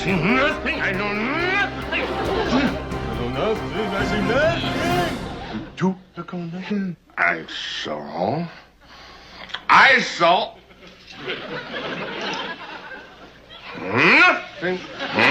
see nothing. I know nothing. I know nothing. I see nothing. You look on nothing. I saw nothing.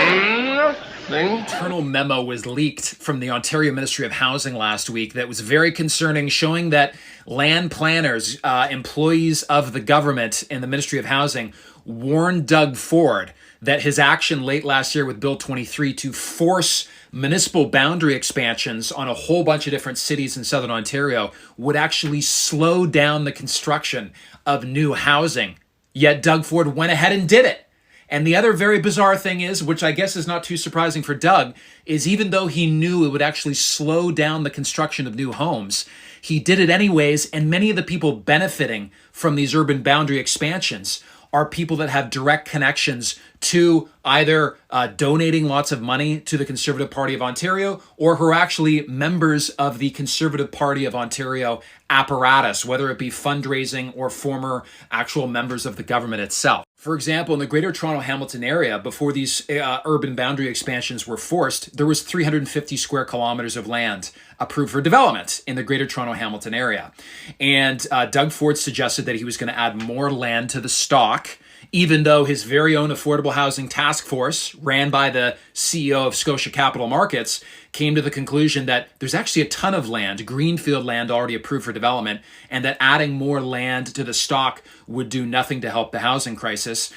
Nothing. Internal memo was leaked from the Ontario Ministry of Housing last week that was very concerning, showing that land planners, employees of the government in the Ministry of Housing, warned Doug Ford that his action late last year with Bill 23 to force municipal boundary expansions on a whole bunch of different cities in southern Ontario would actually slow down the construction of new housing. Yet Doug Ford went ahead and did it. And the other very bizarre thing is, which I guess is not too surprising for Doug, is even though he knew it would actually slow down the construction of new homes, he did it anyways, and many of the people benefiting from these urban boundary expansions are people that have direct connections to either donating lots of money to the Conservative Party of Ontario or who are actually members of the Conservative Party of Ontario apparatus, whether it be fundraising or former actual members of the government itself. For example, in the Greater Toronto Hamilton area, before these urban boundary expansions were forced, there was 350 square kilometers of land approved for development in the Greater Toronto Hamilton area. And Doug Ford suggested that he was going to add more land to the stock, even though his very own affordable housing task force, ran by the CEO of Scotia Capital Markets, came to the conclusion that there's actually a ton of land, greenfield land already approved for development, and that adding more land to the stock would do nothing to help the housing crisis.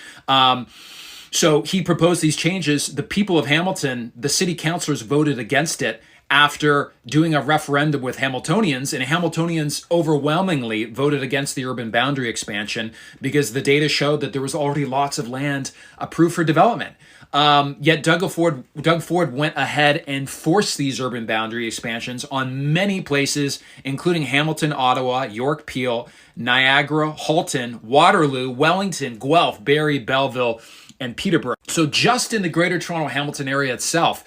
So he proposed these changes. The people of Hamilton, the city councilors voted against it after doing a referendum with Hamiltonians, and Hamiltonians overwhelmingly voted against the urban boundary expansion because the data showed that there was already lots of land approved for development. Yet Doug Ford went ahead and forced these urban boundary expansions on many places, including Hamilton, Ottawa, York, Peel, Niagara, Halton, Waterloo, Wellington, Guelph, Barrie, Belleville, and Peterborough. So just in the Greater Toronto Hamilton area itself,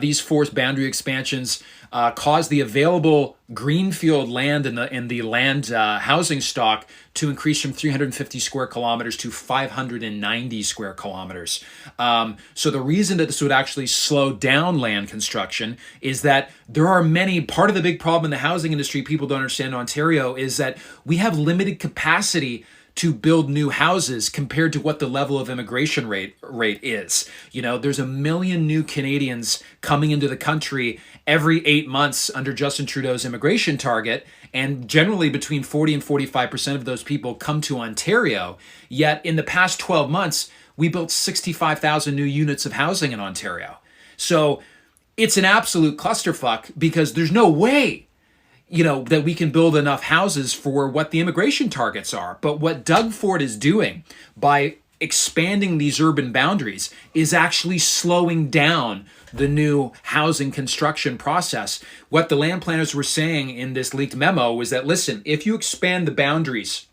these forced boundary expansions caused the available greenfield land in the land housing stock to increase from 350 square kilometers to 590 square kilometers. So the reason that this would actually slow down land construction is that there are part of the big problem in the housing industry people don't understand in Ontario is that we have limited capacity to build new houses compared to what the level of immigration rate is. You know, there's 1 million new Canadians coming into the country every 8 months under Justin Trudeau's immigration target, and generally between 40 and 45% of those people come to Ontario. Yet in the past 12 months, we built 65,000 new units of housing in Ontario. So it's an absolute clusterfuck because there's no way that we can build enough houses for what the immigration targets are. But what Doug Ford is doing by expanding these urban boundaries is actually slowing down the new housing construction process. What the land planners were saying in this leaked memo was that, listen, if you expand the boundaries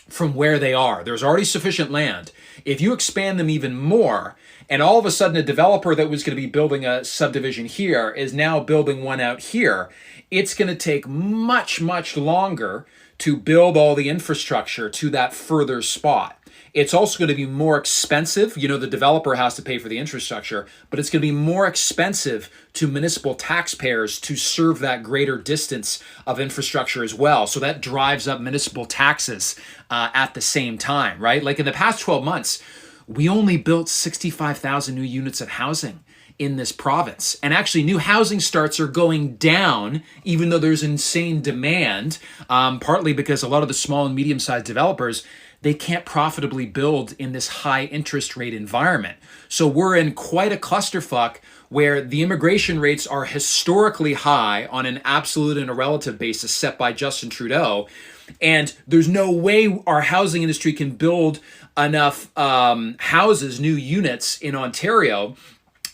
from where they are, there's already sufficient land. If you expand them even more, and all of a sudden a developer that was going to be building a subdivision here is now building one out here, it's going to take much, much longer to build all the infrastructure to that further spot. It's also going to be more expensive. The developer has to pay for the infrastructure, but it's going to be more expensive to municipal taxpayers to serve that greater distance of infrastructure as well. So that drives up municipal taxes at the same time, right? Like in the past 12 months, we only built 65,000 new units of housing in this province. And actually, new housing starts are going down, even though there's insane demand, partly because a lot of the small and medium-sized developers, they can't profitably build in this high interest rate environment. So we're in quite a clusterfuck where the immigration rates are historically high on an absolute and a relative basis set by Justin Trudeau. And there's no way our housing industry can build enough houses, new units in Ontario.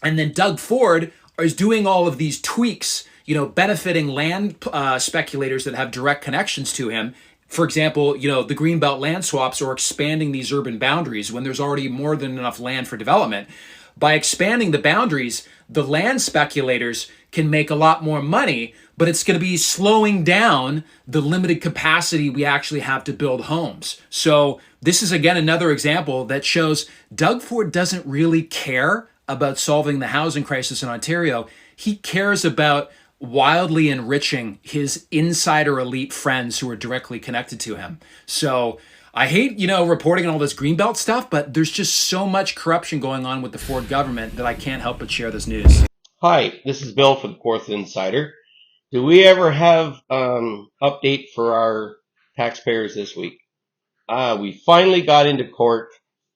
And then Doug Ford is doing all of these tweaks, benefiting land speculators that have direct connections to him. For example, the Greenbelt land swaps or expanding these urban boundaries when there's already more than enough land for development. By expanding the boundaries, the land speculators can make a lot more money, but it's going to be slowing down the limited capacity we actually have to build homes. So this is, again, another example that shows Doug Ford doesn't really care about solving the housing crisis in Ontario. He cares about wildly enriching his insider elite friends who are directly connected to him. So I hate, reporting on all this Greenbelt stuff, but there's just so much corruption going on with the Ford government that I can't help but share this news. Hi, this is Bill for the Fourth Insider. Do we ever have update for our taxpayers this week? We finally got into court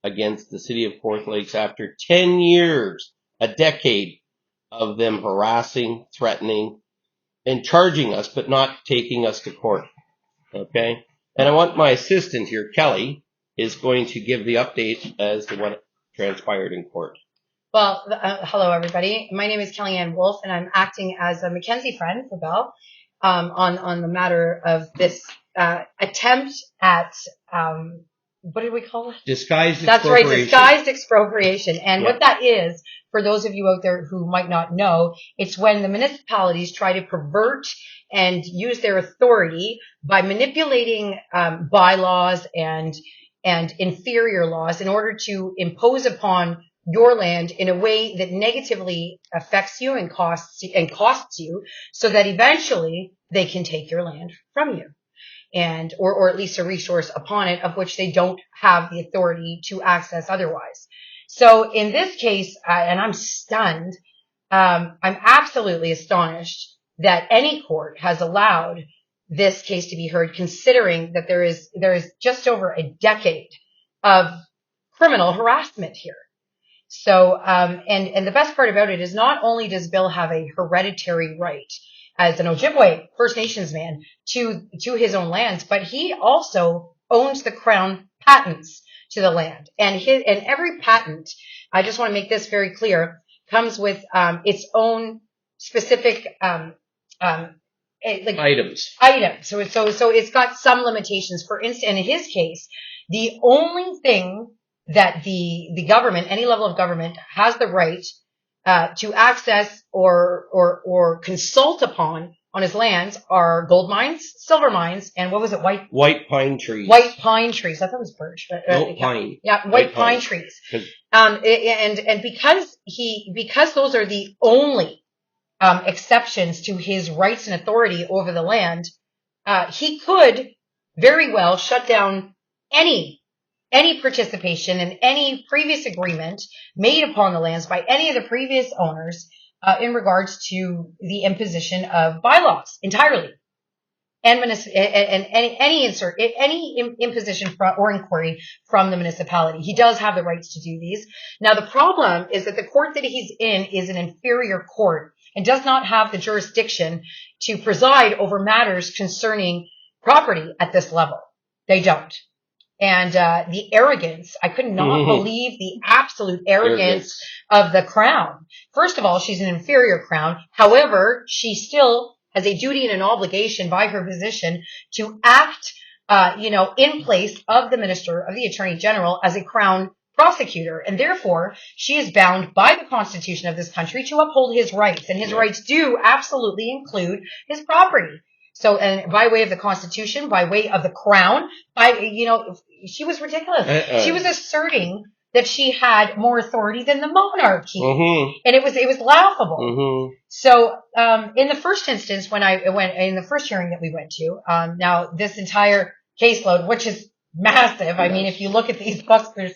against the city of Court Lakes after 10 years, a decade of them harassing, threatening, and charging us, but not taking us to court. Okay? And I want my assistant here, Kelly, is going to give the update as to what transpired in court. Well, hello, everybody. My name is Kellyanne Wolf, and I'm acting as a Mackenzie friend for Bell on the matter of this attempt at, what did we call it? Disguised That's expropriation. right, disguised expropriation. And Yep. what that is, for those of you out there who might not know, it's when the municipalities try to pervert and use their authority by manipulating bylaws and inferior laws in order to impose upon your land in a way that negatively affects you and costs you, so that eventually they can take your land from you, and or at least a resource upon it of which they don't have the authority to access otherwise. So in this case, and I'm stunned, I'm absolutely astonished that any court has allowed this case to be heard, considering that there is just over a decade of criminal harassment here. So, and the best part about it is not only does Bill have a hereditary right as an Ojibwe First Nations man to his own lands, but he also owns the Crown patents to the land. And every patent, I just want to make this very clear, comes with its own specific Items. So it's got some limitations. For instance, in his case, the only thing that the government, any level of government, has the right to access or consult upon on his lands are gold mines, silver mines, and what was it? White pine trees. White pine trees. I thought it was birch. No, pine. Yeah, white pine trees. And because those are the only exceptions to his rights and authority over the land, he could very well shut down any participation in any previous agreement made upon the lands by any of the previous owners in regards to the imposition of bylaws entirely, and any imposition or inquiry from the municipality. He does have the rights to do these. Now, the problem is that the court that he's in is an inferior court and does not have the jurisdiction to preside over matters concerning property at this level. They don't. And the arrogance, I could not believe the absolute arrogance of the Crown. First of all, she's an inferior Crown. However, she still has a duty and an obligation by her position to act, in place of the Minister of the Attorney General as a Crown prosecutor. And therefore, she is bound by the Constitution of this country to uphold his rights. And his rights do absolutely include his property. So, and by way of the Constitution, by way of the Crown, she was ridiculous. She was asserting that she had more authority than the monarchy, and it was laughable. So, in the first instance, when in the first hearing that we went to, now this entire caseload, which is massive. I mean, if you look at these books, there's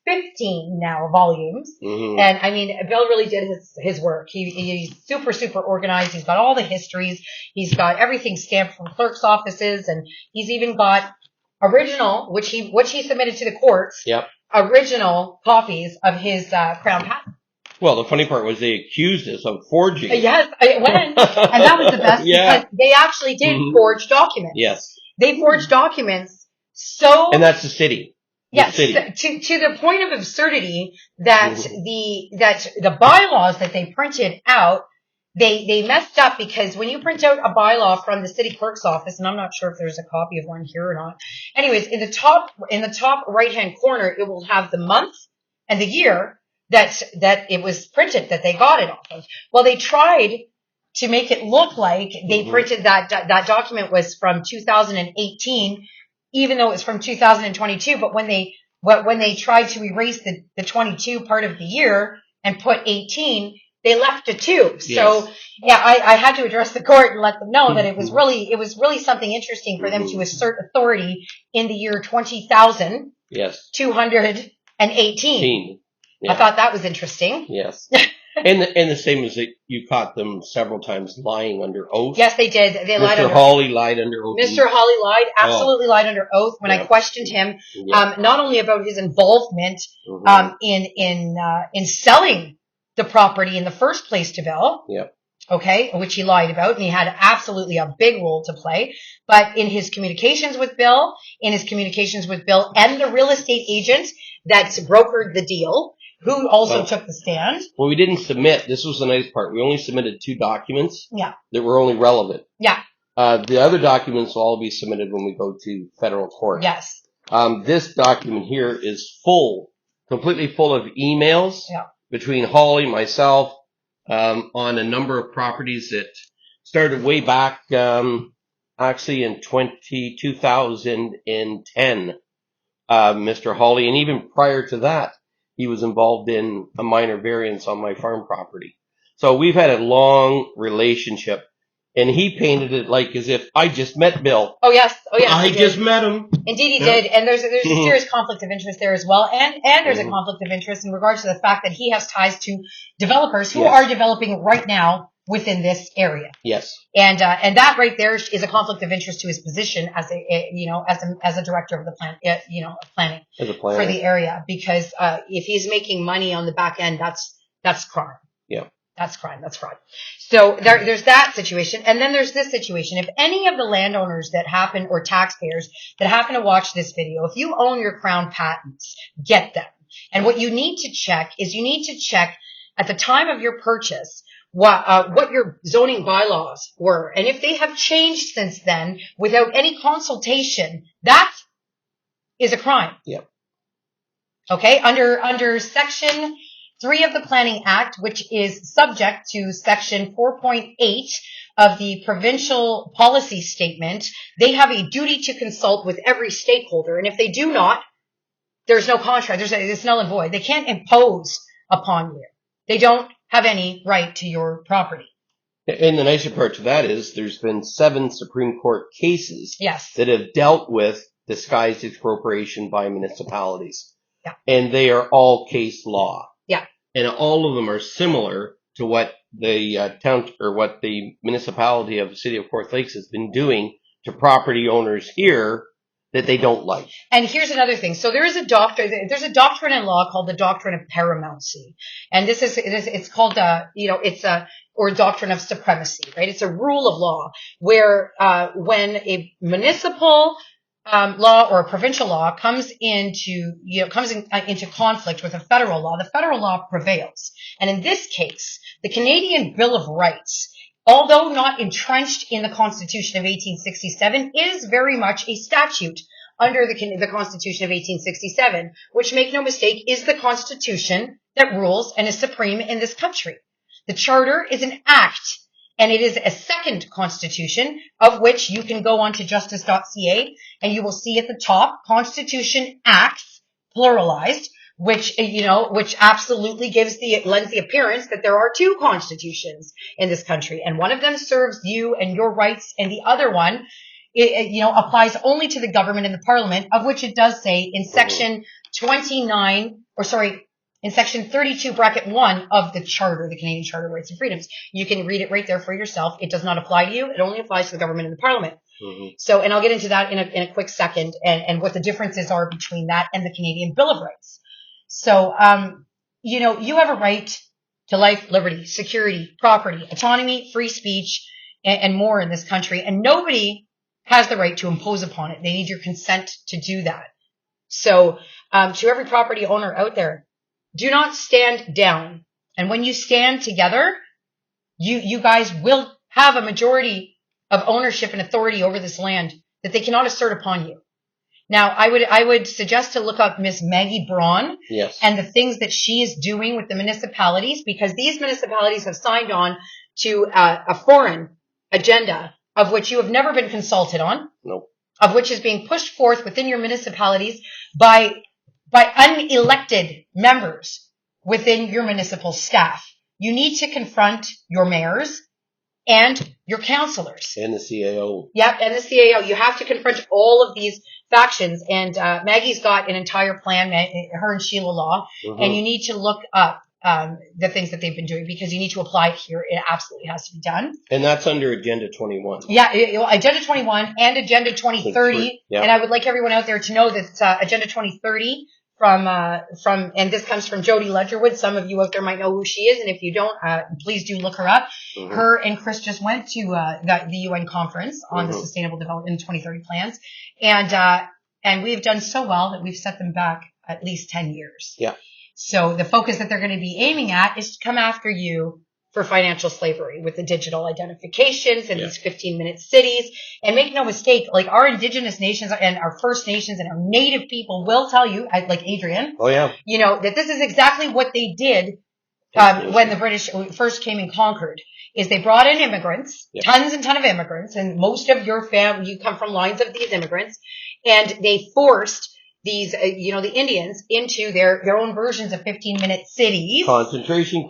15 now volumes. And I mean, Bill really did his work. He's super, super organized. He's got all the histories. He's got everything stamped from clerk's offices, and he's even got original, which he submitted to the courts. Yep. Original copies of his Crown patent. Well, the funny part was they accused us of forging. Yes, it went, and that was the best because they actually did forge documents. Yes. They forged documents. So, and that's the city. Yes, to the point of absurdity that the bylaws that they printed out, they messed up, because when you print out a bylaw from the city clerk's office, and I'm not sure if there's a copy of one here or not. Anyways, in the top right hand corner, it will have the month and the year that it was printed, that they got it off of. Well, they tried to make it look like they printed that document was from 2018. Even though it's from 2022, but when they tried to erase the 22 part of the year, and put 18, they left a 2. So Yes. yeah, I had to address the court and let them know that it was really something interesting for them to assert authority in the year 20,218. Yes. I thought that was interesting. Yes. And the same as that you caught them several times lying under oath. Yes, they did. They lied Mr. under Hawley lied under oath. Mr. Hawley lied, absolutely lied under oath when I questioned him, not only about his involvement in selling the property in the first place to Bill, okay, which he lied about, and he had absolutely a big role to play, but in his communications with Bill, and the real estate agent that brokered the deal, who also took the stand. Well, we didn't submit. This was the nice part. We only submitted 2 documents that were only relevant. Yeah. The other documents will all be submitted when we go to federal court. Yes. This document here is completely full of emails between Hawley, myself, on a number of properties that started way back, actually in 2010. Mr. Hawley, and even prior to that, he was involved in a minor variance on my farm property. So we've had a long relationship, and he painted it like as if I just met Bill. Oh yes. I just met him. Indeed, he did, and there's a serious conflict of interest there as well, and there's a conflict of interest in regards to the fact that he has ties to developers who are developing right now within this area. Yes. And that right there is a conflict of interest to his position as a director of the planning for the area, because if he's making money on the back end, that's crime. Yeah. That's crime. That's fraud. So there's that situation. And then there's this situation. If any of the landowners or taxpayers that happen to watch this video, if you own your Crown patents, get them. And what you need to check is at the time of your purchase, what your zoning bylaws were. And if they have changed since then without any consultation, that is a crime. Yep. Okay. Under Section 3 of the Planning Act, which is subject to Section 4.8 of the Provincial Policy Statement, they have a duty to consult with every stakeholder. And if they do not, there's no contract. It's null and void. They can't impose upon you. They don't have any right to your property. And the nicer part to that is there's been 7 Supreme Court cases that have dealt with disguised expropriation by municipalities. Yeah. And they are all case law. Yeah. And all of them are similar to what the what the municipality of the city of Court Lakes has been doing to property owners here that they don't like. And here's another thing. So there's a doctrine in law called the doctrine of paramountcy. And it's called, or doctrine of supremacy, right? It's a rule of law where, when a municipal, law or a provincial law comes into conflict with a federal law, the federal law prevails. And in this case, the Canadian Bill of Rights, although not entrenched in the Constitution of 1867, is very much a statute under the Constitution of 1867, which, make no mistake, is the Constitution that rules and is supreme in this country. The Charter is an act, and it is a second constitution, of which you can go on to justice.ca, and you will see at the top, Constitution Acts, pluralized, which absolutely lends the appearance that there are 2 constitutions in this country. And one of them serves you and your rights, and the other one, applies only to the government and the parliament, of which it does say in section 32 bracket 1 of the Charter, the Canadian Charter of Rights and Freedoms. You can read it right there for yourself. It does not apply to you. It only applies to the government and the parliament. So, and I'll get into that in a quick second, and what the differences are between that and the Canadian Bill of Rights. So, you have a right to life, liberty, security, property, autonomy, free speech, and more in this country. And nobody has the right to impose upon it. They need your consent to do that. So, to every property owner out there, do not stand down. And when you stand together, you guys will have a majority of ownership and authority over this land that they cannot assert upon you. Now, I would suggest to look up Miss Maggie Braun and the things that she is doing with the municipalities, because these municipalities have signed on to a foreign agenda of which you have never been consulted on, of which is being pushed forth within your municipalities by unelected members within your municipal staff. You need to confront your mayors and your councillors. And the CAO. Yep, and the CAO. You have to confront all of these factions. And Maggie's got an entire plan, her and Sheila Law, and you need to look up the things that they've been doing because you need to apply it here. It absolutely has to be done. And that's under Agenda 21. Yeah, Agenda 21 and Agenda 2030. Yeah. And I would like everyone out there to know that Agenda 2030 from and this comes from Jody Ledgerwood. Some of you out there might know who she is, and if you don't, please do look her up. Her and Chris just went to the UN conference on the Sustainable Development and 2030 plans, and we've done so well that we've set them back at least 10 years. Yeah. So the focus that they're going to be aiming at is to come after you for financial slavery with the digital identifications and these 15-minute cities. And make no mistake, like our indigenous nations and our First Nations and our native people will tell you, like Adrian, you know, that this is exactly what they did when the British first came and conquered, is they brought in immigrants, tons and tons of immigrants, and most of your family, you come from lines of these immigrants, and they forced these, the Indians into their own versions of 15-minute cities. Concentration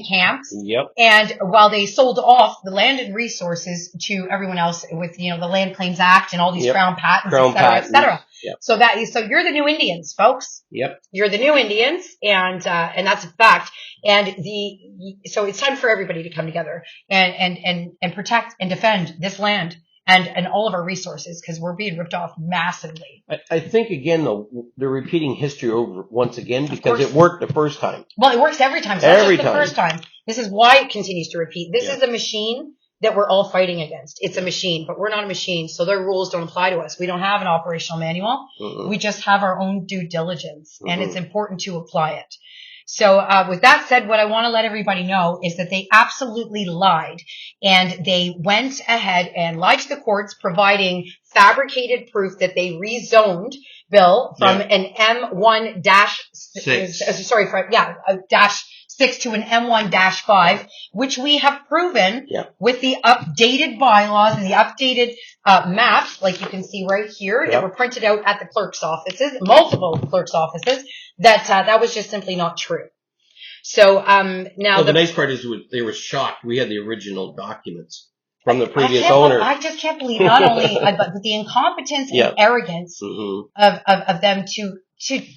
camps. Yep. And while they sold off the land and resources to everyone else with, the Land Claims Act and all these crown patents, et cetera. Yep. So you're the new Indians, folks. Yep. You're the new Indians, and that's a fact. And so it's time for everybody to come together and protect and defend this land and all of our resources, because we're being ripped off massively. I think, again, though, they're repeating history over once again because it worked the first time. Well, it works every time. So every time. The first time. This is why it continues to repeat. This is a machine that we're all fighting against. It's a machine, but we're not a machine, so their rules don't apply to us. We don't have an operational manual. We just have our own due diligence, and it's important to apply it. So with that said, what I want to let everybody know is that they absolutely lied, and they went ahead and lied to the courts, providing fabricated proof that they rezoned Bill from an M1 dash 6 to an M1-5, which we have proven with the updated bylaws and the updated maps, like you can see right here, that were printed out at the clerk's offices, multiple clerk's offices, that was just simply not true. So now the nice part is they were shocked. We had the original documents from the previous owner. I just can't believe not only but the incompetence and arrogance of them to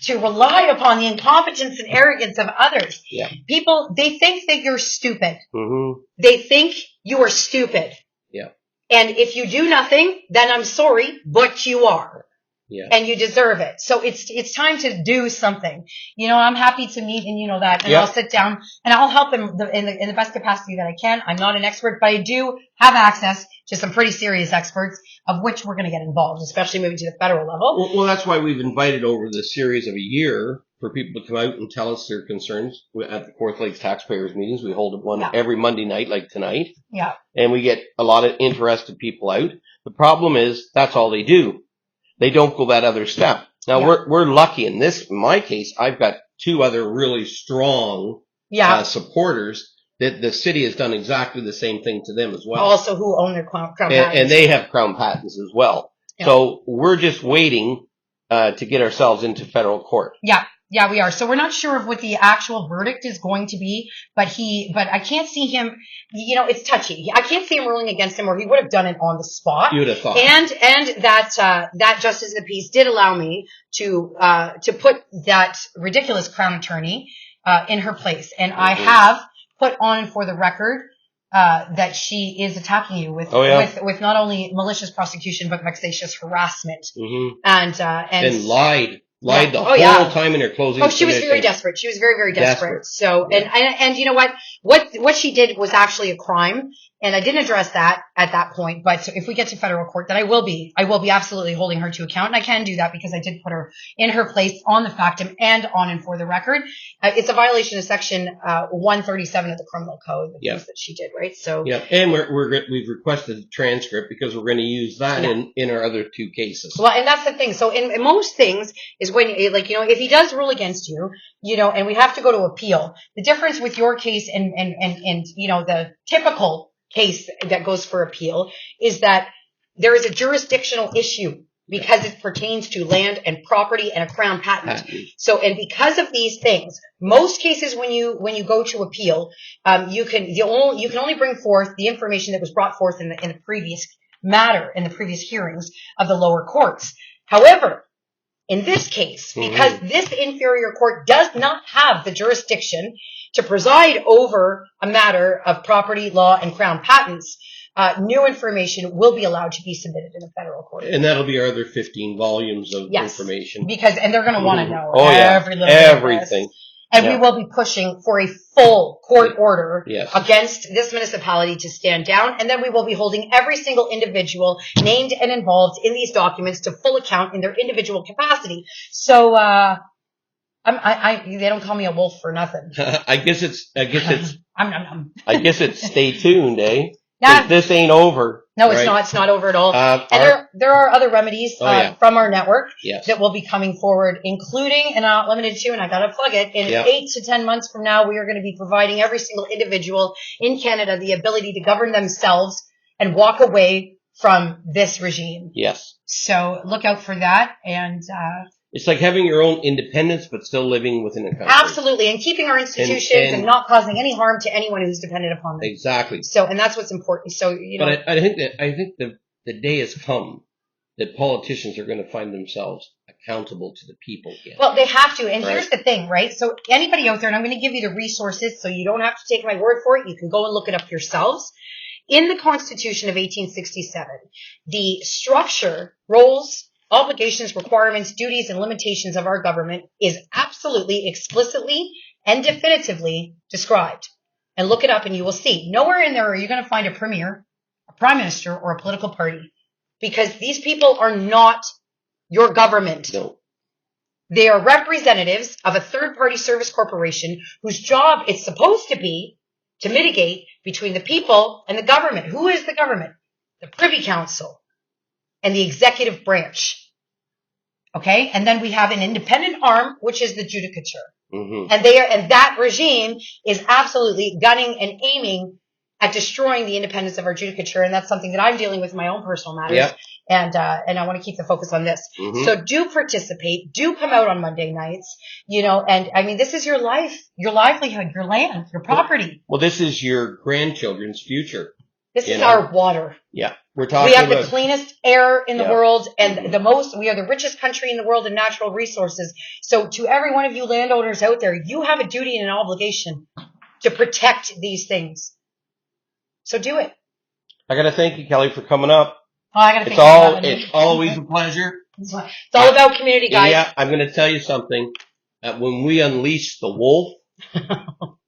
rely upon the incompetence and arrogance of others. Yeah. People, they think that you're stupid. They think you are stupid. Yeah. And if you do nothing, then I'm sorry, but you are. Yeah. And you deserve it. So it's time to do something. I'm happy to meet, and you know that, and I'll sit down and I'll help them in the best capacity that I can. I'm not an expert, but I do have access to some pretty serious experts, of which we're going to get involved, especially moving to the federal level. Well, that's why we've invited over the series of a year for people to come out and tell us their concerns at the Fourth Lakes taxpayers meetings. We hold one every Monday night, like tonight. Yeah. And we get a lot of interested people out. The problem is that's all they do. They don't go that other step. Now we're lucky in my case. I've got two other really strong supporters that the city has done exactly the same thing to them as well. Also, who own their crown patents, and they have crown patents as well. Yeah. So we're just waiting to get ourselves into federal court. Yeah, we are. So we're not sure of what the actual verdict is going to be, but I can't see him, it's touchy. I can't see him ruling against him, or he would have done it on the spot. You would have thought. And that Justice of the Peace did allow me to put that ridiculous crown attorney, in her place. And I have put on for the record, that she is attacking you with not only malicious prosecution, but vexatious harassment. And lied the whole time in her closing. Oh, she was very desperate. She was very, very desperate. So, and you know what she did was actually a crime. And I didn't address that at that point. But if we get to federal court, then I will be absolutely holding her to account. And I can do that because I did put her in her place on the factum and on and for the record. It's a violation of section 137 of the criminal code, the things that she did, right? So and we've requested a transcript because we're going to use that in our other two cases. Well, and that's the thing. So in most things is when, if he does rule against you, and we have to go to appeal, the difference with your case and the typical case that goes for appeal is that there is a jurisdictional issue because it pertains to land and property and a crown patent. So, and because of these things, most cases when you go to appeal, you can only bring forth the information that was brought forth in the previous matter, in the previous hearings of the lower courts. However, in this case, because this inferior court does not have the jurisdiction to preside over a matter of property law and crown patents, new information will be allowed to be submitted in a federal court. And that'll be our other 15 volumes of information. Because, and they're going to want to know everything. And we will be pushing for a full court order against this municipality to stand down. And then we will be holding every single individual named and involved in these documents to full account in their individual capacity. So, they don't call me a wolf for nothing. I guess it's stay tuned, eh? Nah. This ain't over. No, it's not. It's not over at all. And there are other remedies from our network that will be coming forward, including and not limited to, and I gotta plug it, in 8 to 10 months from now, we are going to be providing every single individual in Canada the ability to govern themselves and walk away from this regime. Yes. So look out for that. And it's like having your own independence, but still living within a country. Absolutely, and keeping our institutions and not causing any harm to anyone who's dependent upon them. Exactly. So, and that's what's important. So, you know. But I think the day has come that politicians are going to find themselves accountable to the people again. Well, they have to. And here's the thing, right? So anybody out there, and I'm going to give you the resources so you don't have to take my word for it. You can go and look it up yourselves. In the Constitution of 1867, the structure, roles, obligations, requirements, duties, and limitations of our government is absolutely, explicitly, and definitively described. And look it up and you will see. Nowhere in there are you going to find a premier, a prime minister, or a political party. Because these people are not your government. No. They are representatives of a third-party service corporation whose job it's supposed to be to mitigate between the people and the government. Who is the government? The Privy Council and the executive branch. Okay? And then we have an independent arm, which is the judicature. Mm-hmm. And that regime is absolutely gunning and aiming at destroying the independence of our judicature. And that's something that I'm dealing with in my own personal matters. Yep. And I want to keep the focus on this. Mm-hmm. So do participate. Do come out on Monday nights, and I mean, this is your life, your livelihood, your land, your property. Well, this is your grandchildren's future. This is our water. Yeah. We're talking We have the cleanest air in the world and we are the richest country in the world in natural resources. So to every one of you landowners out there, you have a duty and an obligation to protect these things. So do it. I got to thank you, Kelly, for coming up. Oh, I got to thank you. It's always a pleasure. It's all about community, guys. Yeah, I'm going to tell you something. When we unleashed the wolf,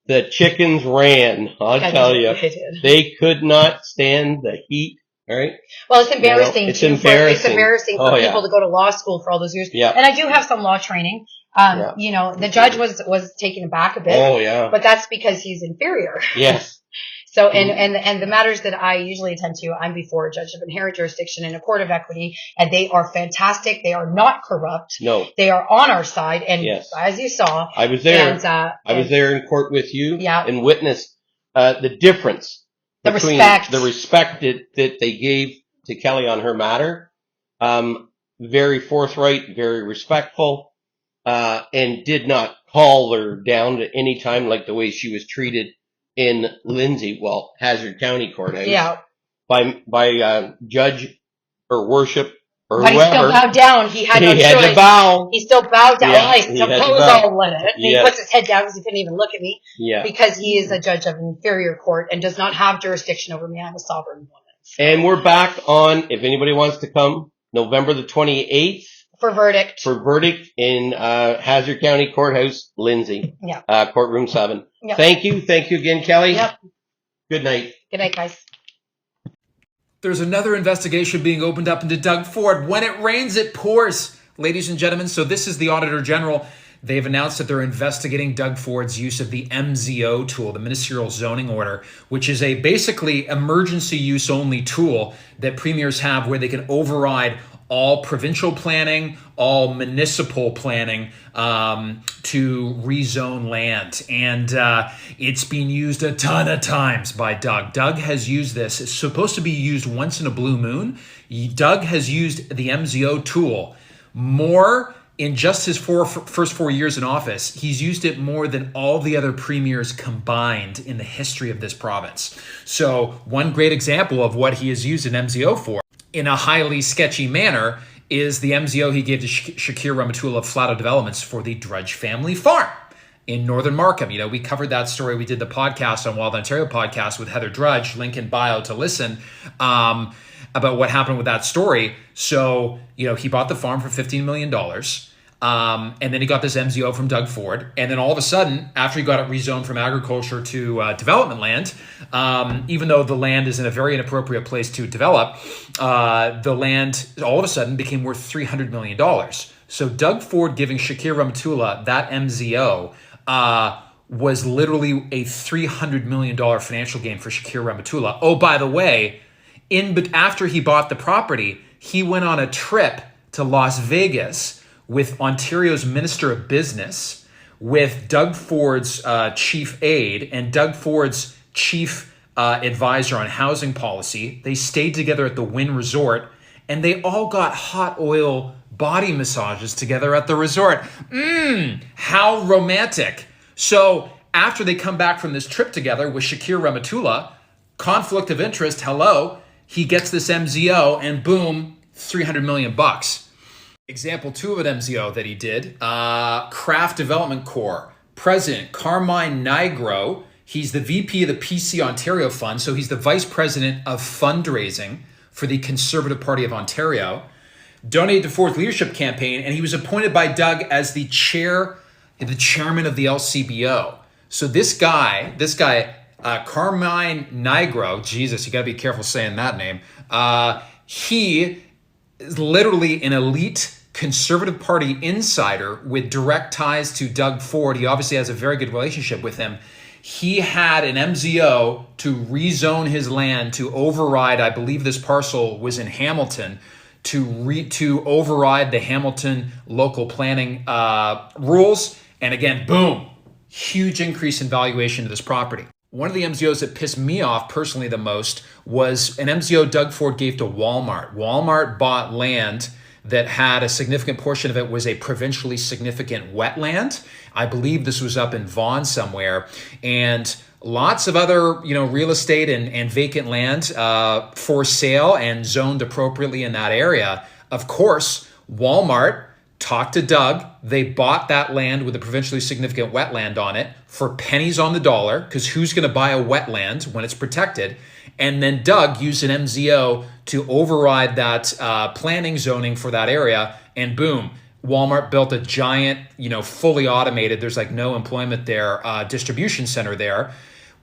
the chickens ran. I'll tell you. They could not stand the heat. All right. Well, it's embarrassing. It's embarrassing for people to go to law school for all those years. Yeah. And I do have some law training. The judge was taken aback a bit. Oh, yeah. But that's because he's inferior. Yes. So, and the matters that I usually attend to, I'm before a judge of inherent jurisdiction in a court of equity, and they are fantastic. They are not corrupt. No. They are on our side. And as you saw. I was there. I was there in court with you. Yeah. And witnessed the difference. The respect that they gave to Kelly on her matter. Very forthright, very respectful, and did not call her down at any time like the way she was treated in Hazard County Courthouse. Yeah. By judge or worship or but whoever. He still bowed down. He had no choice. He had to bow. He still bowed down. Yeah, I suppose I'll let it. And he puts his head down because he couldn't even look at me. Yeah. Because he is a judge of an inferior court and does not have jurisdiction over me. I'm a sovereign woman. So. And we're back on, if anybody wants to come, November the 28th. For verdict. In Hazard County Courthouse, Lindsay. Yeah. Courtroom 7. Yep. Thank you. Thank you again, Kelly. Yep. Good night. Good night, guys. There's another investigation being opened up into Doug Ford. When it rains, it pours, ladies and gentlemen. So this is the Auditor General. They've announced that they're investigating Doug Ford's use of the MZO tool, the Ministerial Zoning Order, which is a basically emergency use only tool that premiers have where they can override all provincial planning, all municipal planning to rezone land. And it's been used a ton of times by Doug. Doug has used this. It's supposed to be used once in a blue moon. Doug has used the MZO tool more in just his first 4 years in office. He's used it more than all the other premiers combined in the history of this province. So one great example of what he has used an MZO for in a highly sketchy manner is the MZO he gave to Shakir Rahmatullah of Flato Developments for the Drudge family farm in Northern Markham. You know, we covered that story. We did the podcast on Wild Ontario podcast with Heather Drudge, link in bio to listen, about what happened with that story. So, you know, he bought the farm for $15 million. And then he got this MZO from Doug Ford. And then all of a sudden, after he got it rezoned from agriculture to development land, even though the land is in a very inappropriate place to develop, the land all of a sudden became worth $300 million. So Doug Ford giving Shakir Rahmatullah that MZO was literally a $300 million financial gain for Shakir Rahmatullah. Oh, by the way, after he bought the property, he went on a trip to Las Vegas with Ontario's Minister of Business, with Doug Ford's chief aide and Doug Ford's chief advisor on housing policy. They stayed together at the Wynn Resort, and they all got hot oil body massages together at the resort. How romantic. So after they come back from this trip together with Shakir Rahmatullah, conflict of interest, hello, he gets this MZO and boom, $300 million. Example 2 of an MZO that he did, Craft Development Corps, President Carmine Nigro. He's the VP of the PC Ontario Fund, so he's the Vice President of Fundraising for the Conservative Party of Ontario. Donated to Ford's leadership campaign, and he was appointed by Doug as the chairman of the LCBO. So this guy, Carmine Nigro, Jesus, you got to be careful saying that name. He is literally an elite Conservative Party insider with direct ties to Doug Ford. He obviously has a very good relationship with him. He had an MZO to rezone his land to override, I believe this parcel was in Hamilton, to override the Hamilton local planning rules. And again, boom, huge increase in valuation of this property. One of the MZOs that pissed me off personally the most was an MZO Doug Ford gave to Walmart. Walmart bought land that had a significant portion of it was a provincially significant wetland. I believe this was up in Vaughan somewhere. And lots of other, real estate and vacant land for sale and zoned appropriately in that area. Of course, Walmart talked to Doug. They bought that land with a provincially significant wetland on it for pennies on the dollar, because who's going to buy a wetland when it's protected? And then Doug used an MZO to override that planning zoning for that area, and boom, Walmart built a giant, fully automated, there's like no employment there, distribution center there.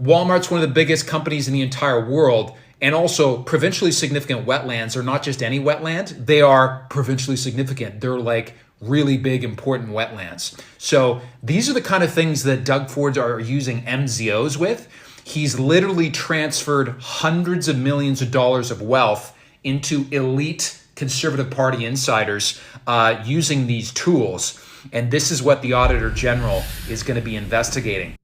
Walmart's one of the biggest companies in the entire world. And also, provincially significant wetlands are not just any wetland, they are provincially significant. They're like really big, important wetlands. So these are the kind of things that Doug Ford are using MZOs with. He's literally transferred hundreds of millions of dollars of wealth into elite Conservative Party insiders using these tools. And this is what the Auditor General is going to be investigating.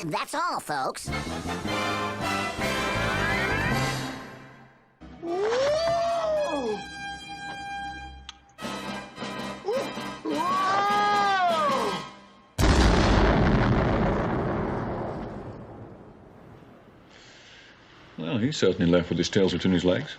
That's all, folks. Well, he's certainly left with his tail between his legs.